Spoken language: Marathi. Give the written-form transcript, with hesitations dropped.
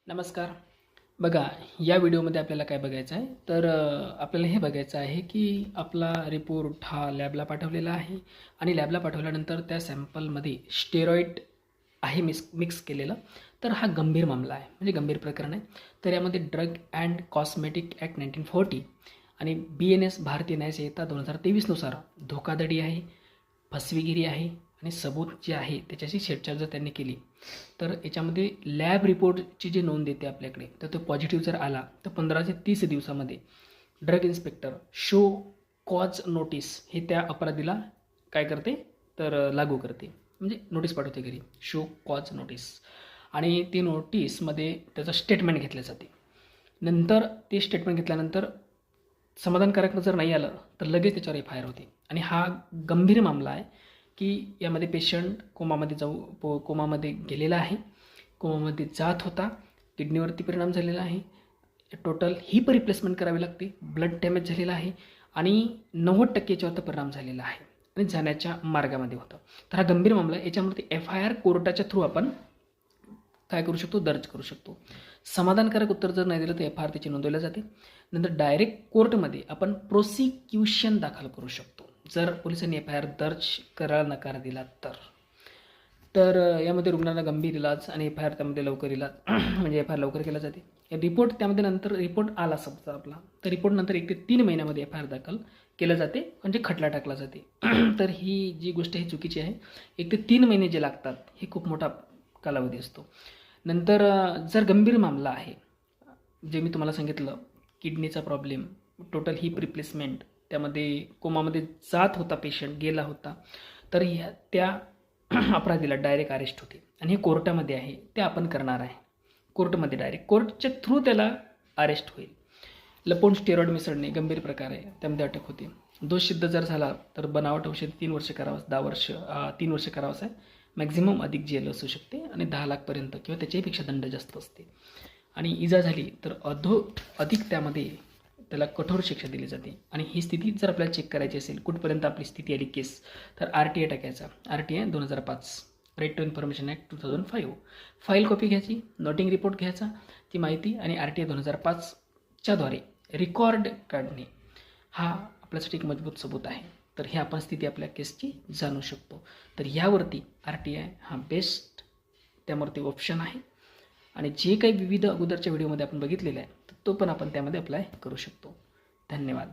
नमस्कार. बघा, या व्हिडिओमध्ये आपल्याला काय बघायचं आहे तर आपल्याला हे बघायचं आहे की आपला रिपोर्ट हा लॅबला पाठवलेला आहे आणि लॅबला पाठवल्यानंतर त्या सॅम्पलमध्ये स्टेरॉइड आहे मिक्स केलेलं. तर हा गंभीर मामला आहे, म्हणजे गंभीर प्रकरण आहे. तर यामध्ये ड्रग अँड कॉस्मेटिक ॲक्ट 1940 आणि BNS भारतीय न्याय संहिता 2023 धोकाधडी आहे, फसवेगिरी आहे आणि सबूत जे आहे त्याच्याशी छेडछाड जर त्यांनी केली तर याच्यामध्ये लॅब रिपोर्टची जी नोंद येते आपल्याकडे, तर तो पॉझिटिव्ह जर आला तर 15 ते 30 दिवसामध्ये drug inspector show cause notice हे त्या अपराधीला काय करते तर लागू करते, म्हणजे नोटीस पाठवते घरी, शो कॉज नोटीस. आणि ती नोटीसमध्ये त्याचं स्टेटमेंट घेतलं जाते. नंतर ते स्टेटमेंट घेतल्यानंतर समाधानकारक जर नाही आलं तर लगेच त्याच्यावर FIR होते. आणि हा गंभीर मामला आहे की यामध्ये पेशंट कोमामध्ये गेलेला आहे, कोमामध्ये जात होता, किडनीवरती परिणाम झालेला आहे, टोटल हिप रिप्लेसमेंट करावी लागते, ब्लड डॅमेज झालेला आहे आणि 90% याच्यावर परिणाम झालेला आहे आणि जाण्याच्या मार्गामध्ये होतं. तर हा गंभीर मामला आहे. याच्यामध्ये FIR कोर्टाच्या थ्रू आपण काय करू शकतो, दर्ज करू शकतो. समाधानकारक उत्तर जर नाही दिलं तर FIR त्याची नोंदवल्या जाते. नंतर डायरेक्ट कोर्टमध्ये आपण प्रोसिक्युशन दाखल करू शकतो जर पोलिसांनी FIR दर्ज करायला नकार दिला तर यामध्ये रुग्णाला गंभीर इलाज आणि FIR त्यामध्ये लवकर इलाज म्हणजे FIR लवकर केला जाते. रिपोर्ट त्यामध्ये नंतर रिपोर्ट आला समजा आपला, तर रिपोर्ट नंतर 1 ते 3 महिन्यामध्ये FIR दाखल केलं जाते, म्हणजे खटला टाकला जाते. तर ही जी गोष्ट ही चुकीची आहे. 1 ते 3 महिने जे लागतात हे खूप मोठा कालावधी असतो. नंतर जर गंभीर मामला आहे, जे मी तुम्हाला सांगितलं, किडनीचा प्रॉब्लेम, टोटल हिप रिप्लेसमेंट, त्यामध्ये कोमामध्ये जात होता पेशंट, गेला होता, तर त्या अपराधीला डायरेक्ट अरेस्ट होते. आणि हे कोर्टामध्ये आहे, ते आपण करणार आहे कोर्टमध्ये, डायरेक्ट कोर्टच्या थ्रू त्याला अरेस्ट होईल. लपवून स्टेरॉइड मिसळणे गंभीर प्रकार आहे, त्यामध्ये अटक होते. दोष सिद्ध जर झाला तर बनावट औषध 3 वर्ष करावं, 3 वर्ष करावंच आहे. मॅक्झिमम अधिक जेल असू शकते आणि 10 लाखपर्यंत किंवा त्याच्याहीपेक्षा दंड जास्त असते. आणि इजा झाली तर अधिक त्यामध्ये त्याला कठोर शिक्षा दिली जाते. आणि ही स्थिती जर आपल्याला चेक करायची असेल, कुठपर्यंत आपली स्थिती आली केस, तर RTI टाकायचा. RTI 2005, right to information act 2005. File copy घ्यायची, नोटिंग रिपोर्ट घ्यायचा, ती माहिती आणि RTI 2005च्या द्वारे रेकॉर्ड काढणे हा आपल्यासाठी एक मजबूत सबूत आहे. तर हे आपण स्थिती आपल्या केसची जाणू शकतो. तर यावरती RTI हा बेस्ट त्यावरती ऑप्शन आहे. आणि जे काही विविध अगोदरच्या व्हिडिओमध्ये आपण बघितलेलं आहे तो पण आपण त्यामध्ये अप्लाय करू शकतो. धन्यवाद.